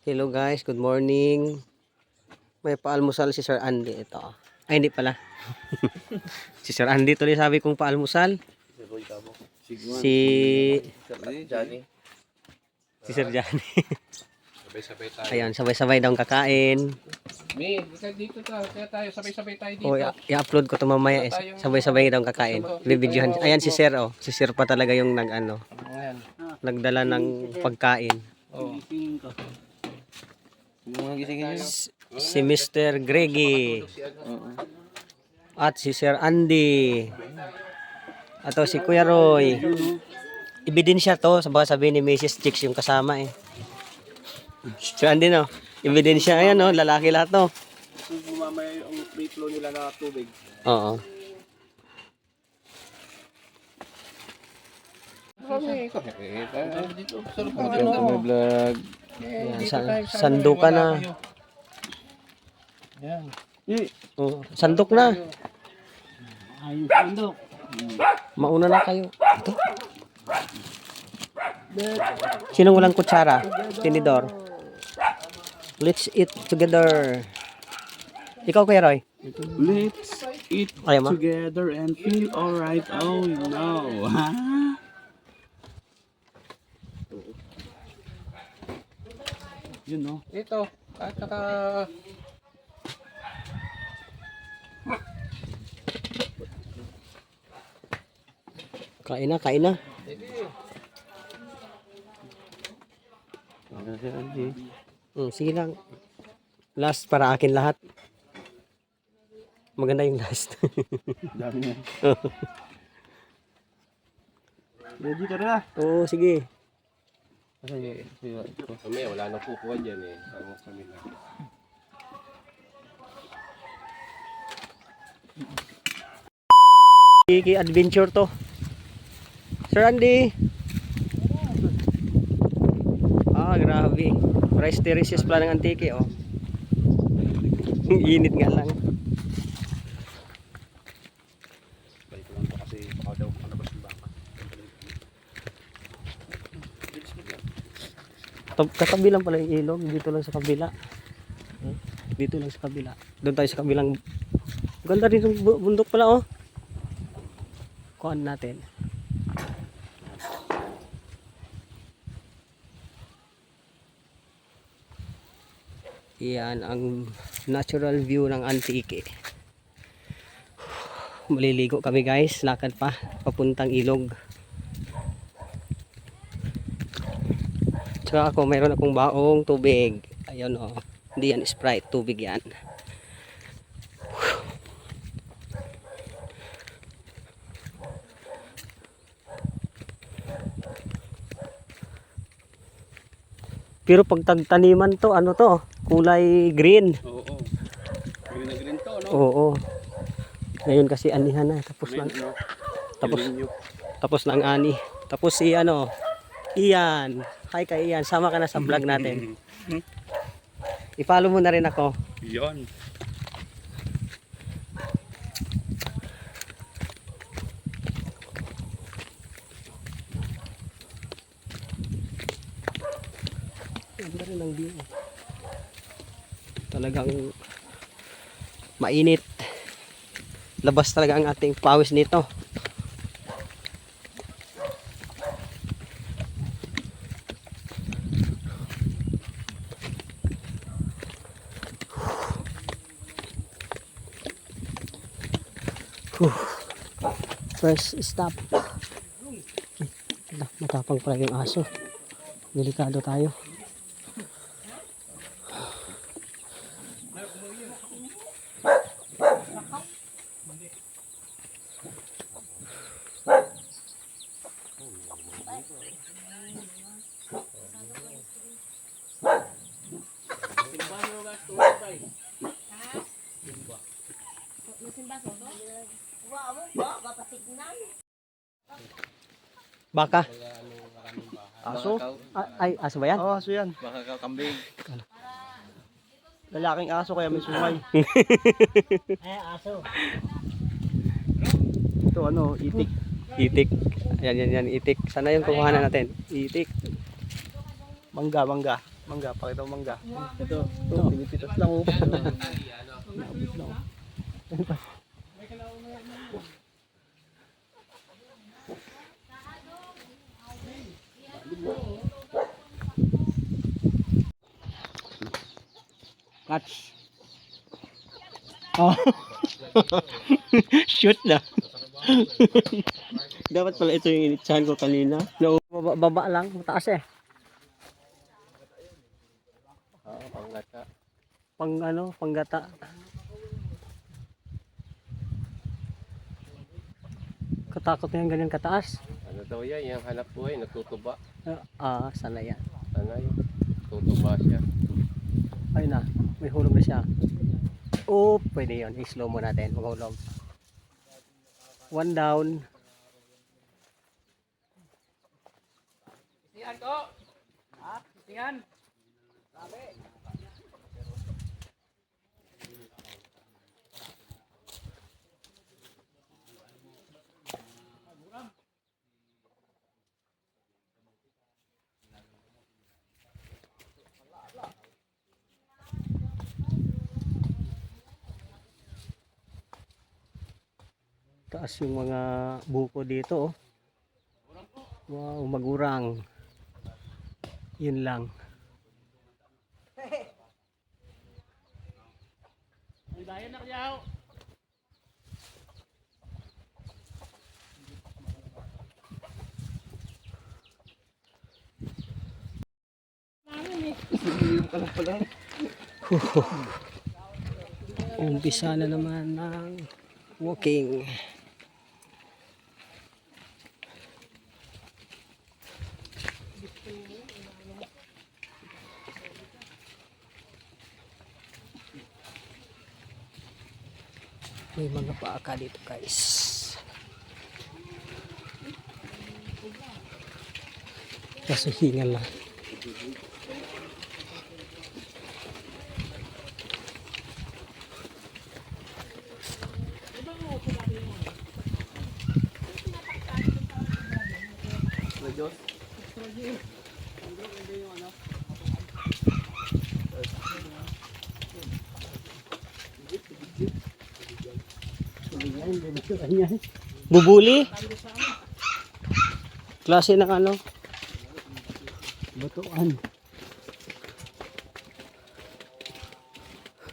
Hello guys, good morning. May paalmusal si Sir Andy ito. Ay hindi pala. Si Sir Andy tuloy sabi kong paalmusal. Si Johnny. Si Sir Johnny. Sabay-sabay tayo. Ayan, sabay-sabay daw kakain. May, dito kaya tayo, sabay-sabay tayo dito. O, i-upload ko to mamaya. Sabay-sabay daw kakain. Bibidyohan. Ayan si Sir, oh. Si Sir pa talaga yung Ayan. nagdala ng pagkain. Oh. Si Mr. Greggy. At si Sir Andy. At si Kuya Roy. Ebidensya to, sabihin ni Mrs. Chicks yung kasama eh. Sir Andy no, ebidensya ayan no, lalaki lahat no. Mamaya yung free flow nila na tubig. Oo. Dito, sarap ang ano. Vlog. Ayan, sandukan na. Yan. Oh, sandok na. Ayun, sandok. Mauna na kayo. Ito. Sinong walang kutsara? Tinidor. Let's eat together. Ikaw Kuya Roy? Let's eat Ayaw mo? together and feel alright. Oh no. Ha? Yun no. Ito, at saka... Kain na, kain na. Sige lang. Last para akin lahat. Maganda yung last. Dami na. Ready ka na? Oo, sige. Mamaya, wala nang kukuha dyan eh. Ano kami na. Kiki adventure to. Sir Andy. Grabe. Rice terraces pala ng Antique oh. Init nga lang. Balik ko lang ito kasi baka daw makalabas ng baka. Katabi lang pala yung ilog. Dito lang sa kabila. Dito lang sa kabila. Doon tayo sa kabilang. Ganda rin yung bundok pala oh. Kuhaan natin. Yan ang natural view ng Antique. Maliligo kami guys. Lakad pa. Papuntang ilog. Tsaka ako mayroon akong baong tubig. Ayun oh. Hindi yan Sprite. Tubig yan. Pero pag tagtaniman to, ano to? Kulay green. Oo. Green na green to, no? Oo. Ngayon kasi anihan na. Tapos lang. Tapos lang ani. Tapos si ano, Ian. Hi kay Ian. Sama ka na sa vlog natin. I-follow mo na rin ako. Yan. Ganda rin ang view. Talagang mainit. Labas talaga ang ating pawis nito. First stop. Matapang pala yung aso. Delikado tayo. Baka. Aso? Ay, aso ba yan? Oo, aso yan. Baka kakambing. Lalaking aso kaya may sungay. Ay, aso. Ito ano, itik. Itik. Yan, itik. Sana yung kukuhanan natin. Itik. Mangga. Pakita mo mangga. Ito, pinipitas lang oh. Naabot na oh. Catch. Oh. Shoot na. Dapat pala ito yung initsahan ko kanina. No, baba lang, mataas eh. Panggata. Panggata. Katakot na yung ganyan kataas. Ano daw yan? Yung hanap buhay, natutuba. Sana yan. Ano yun? Tutuba siya. Ayun na, may hulog na siya. Oh, pwede yun. I-slow mo natin. Maghulog. One down. Tingnan ko. Ha? Tingnan. Taas yung mga buko dito. Oh. Wow, magurang. Yun lang. Ang dayan na kaya. Umpisa na naman ng walking. May mga paaka dito guys. Kaso hingal lang. Bubuli? Klase ng ano? Batuan.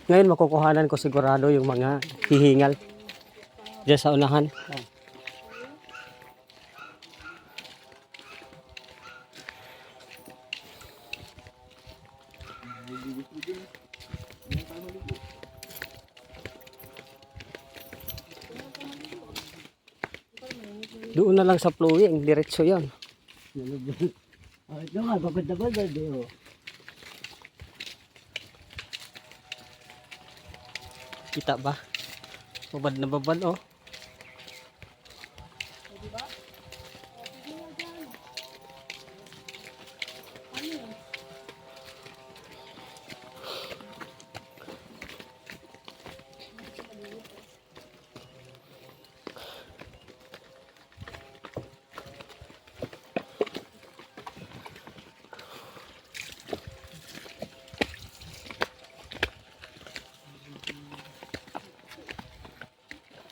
Ngayon makukuhanan ko sigurado yung mga hihingal diyan sa unahan. Doon na lang sa flowing, diretso yan. Ito nga, babad-babad oh. Kita ba? Babad na babad oh.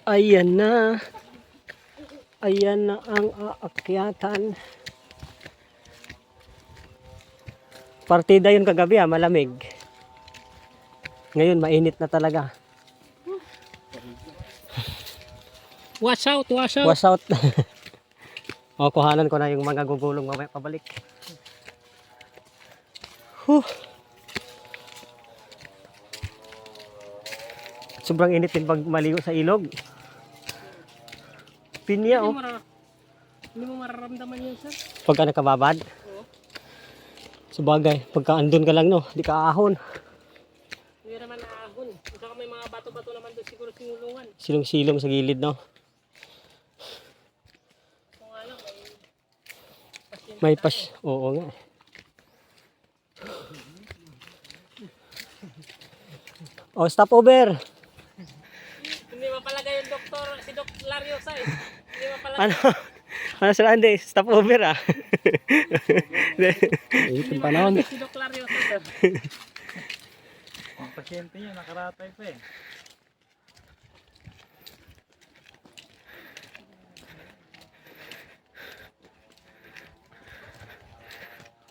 Ayan na. Ayan na ang aakyatan. Partida yun kagabi malamig. Ngayon mainit na talaga. Watch out, watch out. Was out. O, kuhanan ko na yung mga gugulong mamaya pabalik. Huh. Sobrang init din pag maligo sa ilog. Pinya oh. Hindi mo mararamdaman yun, sir? Pagka nakababad. Sabagay, pagka andun ka lang no, di ka ahon. Hindi naman naahon. Saka may mga bato-bato naman doon siguro sinulungan. Silong-silong sa gilid no. Kung alam, May pas, oo nga. Oh, stop over. hindi mapalagay yung doktor, si Dok Lariosa eh. Hindi mapalagay. Ano? Ano sila hindi? Stop over ah. Init yung panahon. Si Doc Lario, sir. Ang pasyente niya, nakaratay pa eh.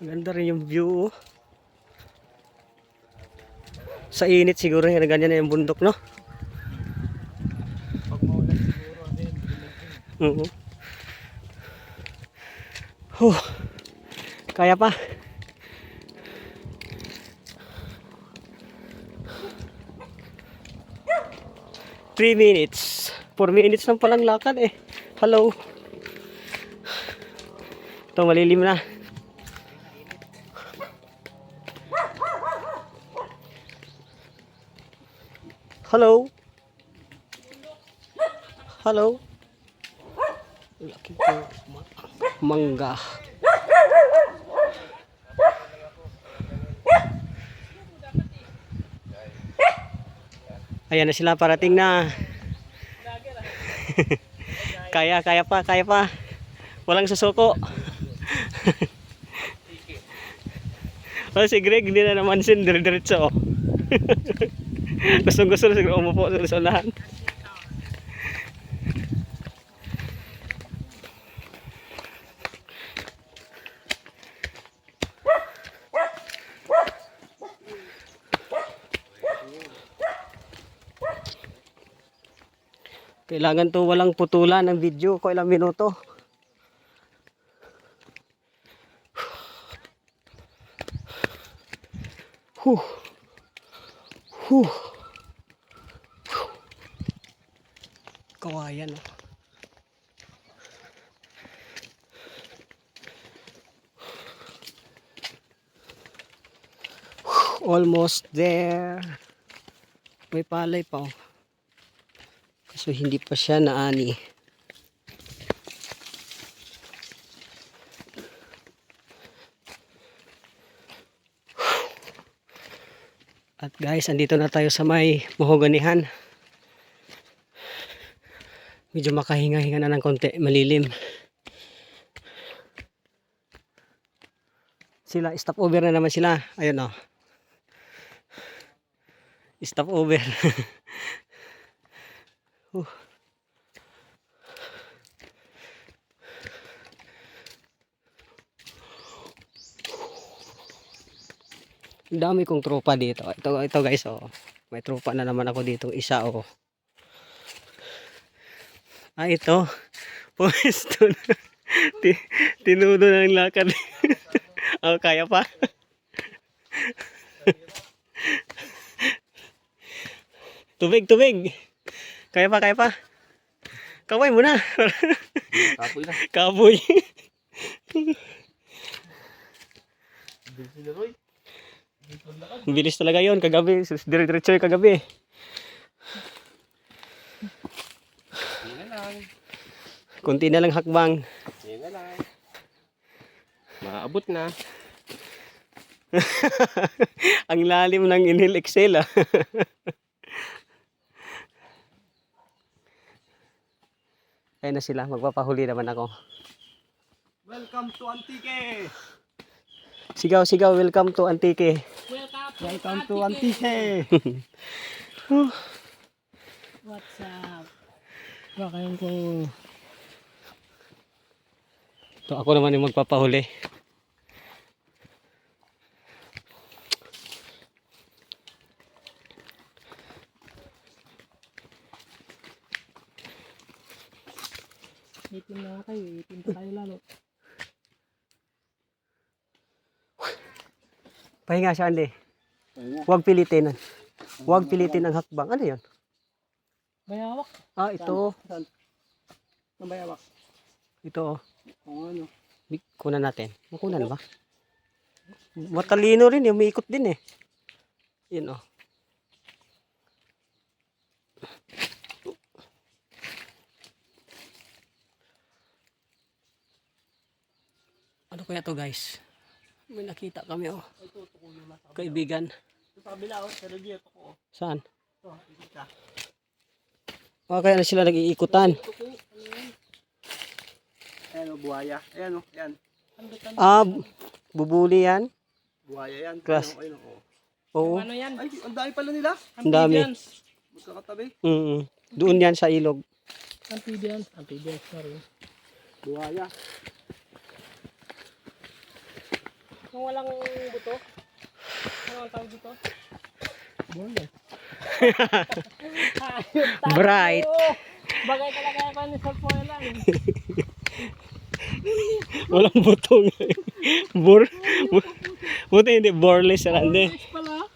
Ganda rin yung view. Oh. Sa init siguro yung ganyan na yung bundok, no? Pag maulan siguro, ano yun? Oo. Huh. Kaya pa. Three minutes. 4 minutes lang palang lakad eh. Hello. Ito malilim na. Hello. Hello. Laki po. Mangga. Ayan na sila, parating na. Kaya pa. Walang susuko. Oh, si Greg hindi na naman sin dire-diretso. Gusto na siguro umupo sa unahan. Kailangan to walang putulan ng video ko ilang minuto. Huh. Huh. Kawayan. Almost there. May palay pa. Oh. So hindi pa siya naani. At guys, andito na tayo sa may mahoganihan. Medyo makahinga-hinga na ng konti, malilim. Sila, stop over na naman sila. Ayun oh. Stop over. Dami kong tropa dito. Ito guys, oh. May tropa na naman ako dito, isa oh. Ah, ito. Pwesto na. Tinudo ng lakad. Oh, kaya pa. Tubig. Kaya pa. Kaway mo na. Kapoy na. Kaboy. Bilis talaga yon kagabi. Dire-diretso yung kagabi. Yan na lang. Kunti na lang hakbang. Yan na lang. Maabot na. Ang lalim ng inhale exhale ah. Ayun na sila, magpapahuli naman ako. Welcome to Antique! Sigaw, welcome to Antique. Welcome to Antique! What's up? Bakayan ko. Ito ako naman yung magpapahuli. Itim na kayo, itim pa tayo lalo. Pahinga siya, Andy. Huwag pilitin. Huwag pilitin ang hakbang. Ano yun? Bayawak. Ah, ito. Ang bayawak. Ito. Kung ano. Kunan natin. Makunan ba? Matalino rin. Umiikot din eh. Yun oh. Ano kaya to guys? May nakita kami oh. Kaibigan. Sa kabila, sa review ko. Saan? Ito, ikita. Kaya na sila nag-iikutan. Ayan o, buhaya. Ayan o, ayan. Ah, bubuli yan. Buhaya yan. Class. Ayun, ayun, Oo. Ano yan? Ay, ang dami pala nila. Ang dami. Amphibians. Magkakatabi. Doon yan sa ilog. Amphibians. Amphibians na rin. Buhaya. Kung walang buto, ano ang tawag dito? Bright. Bagay talaga pa ni Sir Poel lang. Walang butong. Bor. Buti hindi boreless yan. Hindi. Fish pala.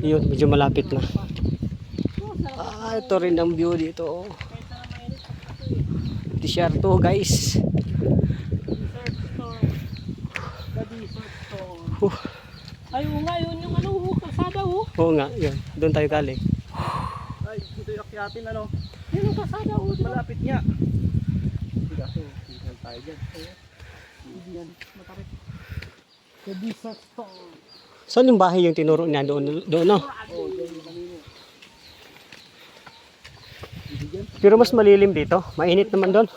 Yun, medyo malapit na. Ah, ito rin ang view dito. Disyerto guys. Desert storm. The desert storm. Ay, oo nga, yun yung ano, kasada oh. Oo nga, yun. Doon tayo galing. Ay, dito yung akyatin ano. Yun yung kasada oh. Diba? Malapit nga. Hindi kaso, tingnan tayo dyan. Yan, matakit. The desert storm. Saan yung bahay yung tinuro niya? Doon, no? Pero mas malilim dito. Mainit naman doon.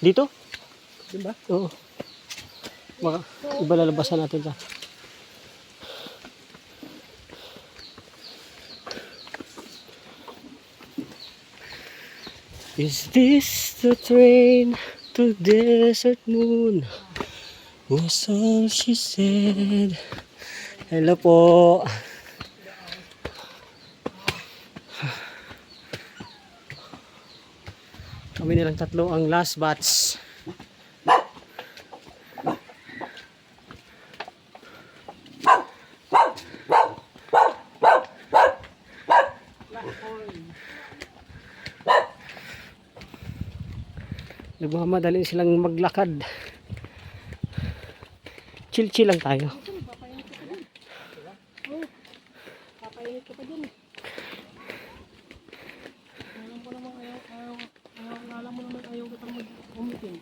Dito? Diyan ba? Oo. Baka iba lalabasan natin dyan. Is this the train to desert moon? Was all she said. Hello po. Kami nilang tatlo ang last batch. Nagmamadali silang maglakad. Chill-chill lang tayo. Papainit ka pa dyan eh. Alam mo naman alam mo naman ayaw kitang mag-umitin.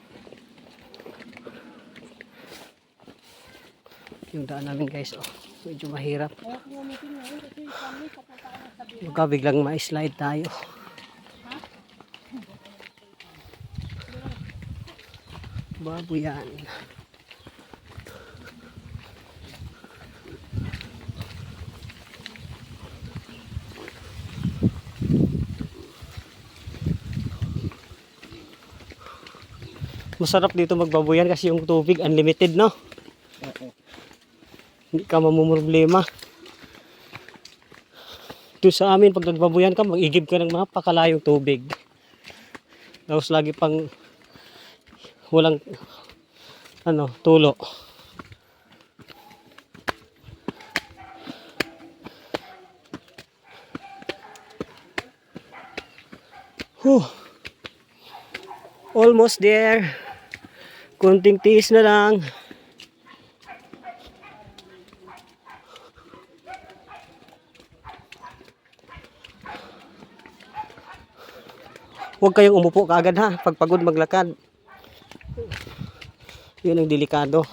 Yung daan namin guys, oh, medyo mahirap. Ayaw kong umitin ngayon kasi kami papunta ka ng sabi. Baka biglang ma-slide tayo. Baboy yan. Masarap dito magbaboyan kasi yung tubig unlimited, no? Hindi ka mamumroblema. Ito sa amin, pag nagbaboyan ka, mag-igib ka ng mga pakalayong tubig. Tapos lagi pang walang tulo. Whew. Almost there. Konting tiis na lang. Huwag kayong umupo kaagad ha, pag pagod maglakad. Yun ang delikado.